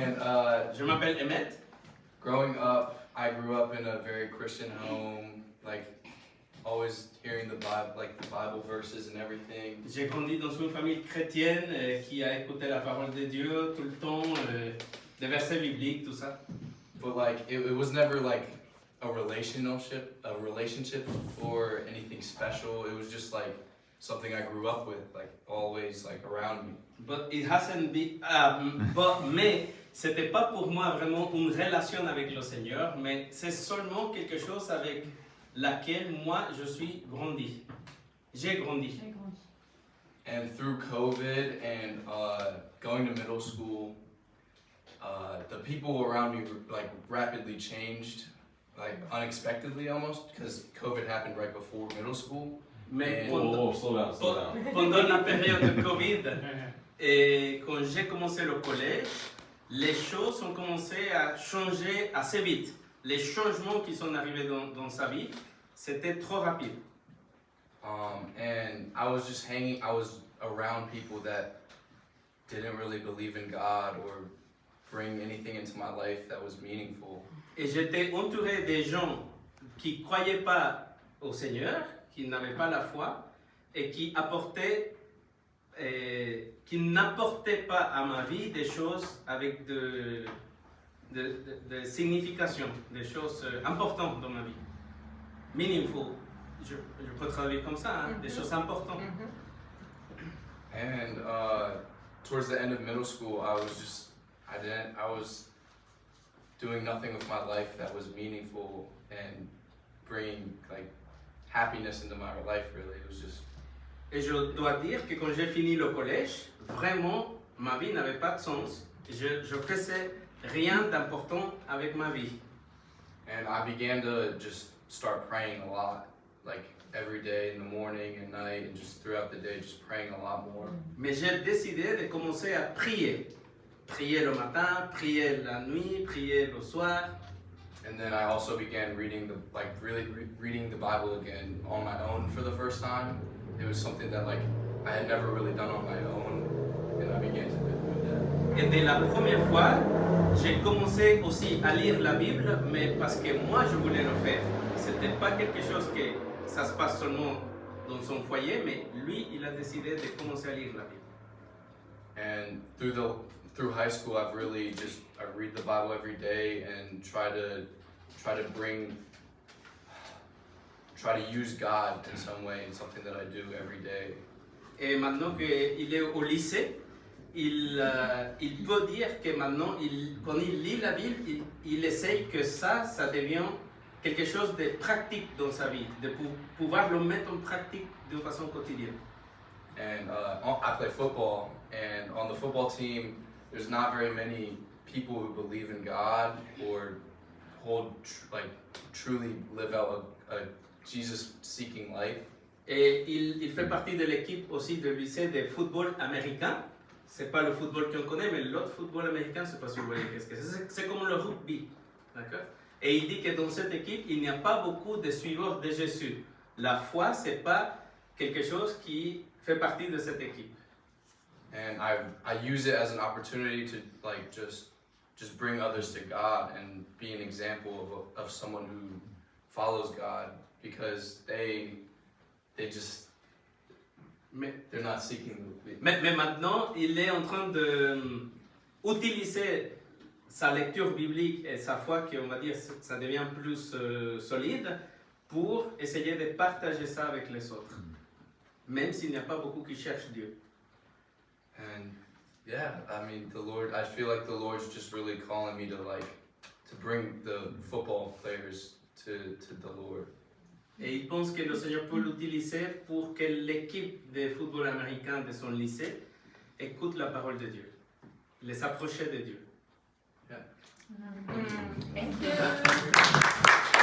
And Je m'appelle Emmett. growing up, I grew up in a very Christian home, like always hearing the Bible, like the Bible verses and everything. J'ai grandi dans une famille chrétienne qui a écouté la parole de Dieu tout le temps, des versets bibliques, tout ça. But like it was never like a relationship or anything special. It was just like something I grew up with, like always like around me. But it hasn't been, mais c'était pas pour moi vraiment une relation avec le Seigneur, mais c'est seulement quelque chose avec laquelle moi je suis grandi. J'ai grandi. And through COVID and going to middle school, the people around me like rapidly changed, like unexpectedly almost, because COVID happened right before middle school. Mais Slow down. pendant la période de Covid, et quand j'ai commencé le collège, les choses ont commencé à changer assez vite. Les changements qui sont arrivés dans sa vie, c'était trop rapide. And I was around people that didn't really believe in God or bring anything into my life that was meaningful. Et j'étais entouré des gens qui ne croyaient pas au Seigneur, qui n'avaient pas la foi, et qui n'apportaient pas à ma vie des choses avec de signification, des choses importantes dans ma vie. Meaningful, je peux traduire comme ça, hein, des choses importantes. And towards the end of middle school, I was doing nothing with my life that was meaningful and bringing like happiness into my life. Really, it was just. Et je dois dire que quand j'ai fini le collège, vraiment, ma vie n'avait pas de sens. Je faisais rien d'important avec ma vie. And I began to just start praying a lot, like every day in the morning and night, and just throughout the day, just praying a lot more. Mais j'ai décidé de commencer à prier. Prier le matin, prier la nuit, prier le soir. And then I also began reading reading the Bible again on my own for the first time. It was something that like I had never really done on my own, and I began to do that. Et dès la première fois, j'ai commencé aussi à lire la Bible, mais parce que moi je voulais le faire. C'était pas quelque chose que ça se passe seulement dans son foyer, mais lui, il a décidé de commencer à lire la Bible. And through high school, I read the Bible every day and try to use God in some way, in something that I do every day. Et maintenant qu'il est au lycée, il peut dire que maintenant, quand il lit la Bible, il essaye que ça devient quelque chose de pratique dans sa vie, de pouvoir le mettre en pratique de façon quotidienne. And I play football, and on the football team, there's not very many people who believe in God or truly live out a Jesus-seeking life. Et il fait partie de l'équipe aussi du lycée de football américain. C'est pas le football qu'on connaît, mais l'autre football américain, c'est pas si vous voyez qu'est-ce que c'est. C'est comme le rugby, d'accord? Et il dit que dans cette équipe, il n'y a pas beaucoup de suiveurs de Jésus. La foi, c'est pas quelque chose qui fait partie de cette équipe. And I use it as an opportunity to like just bring others to God and be an example of someone who follows God, because they're not seeking. Mais maintenant, il est en train d'utiliser sa lecture biblique et sa foi, qui on va dire, ça devient plus solide, pour essayer de partager ça avec les autres. Même s'il n'y a pas beaucoup qui cherchent Dieu. And yeah, I mean, I feel like the Lord's just really calling me to bring the football players to the Lord. Et il pense que le Seigneur peut l'utiliser pour que l'équipe de football américain de son lycée écoute la parole de Dieu, les approcher de Dieu. Yeah. Thank you.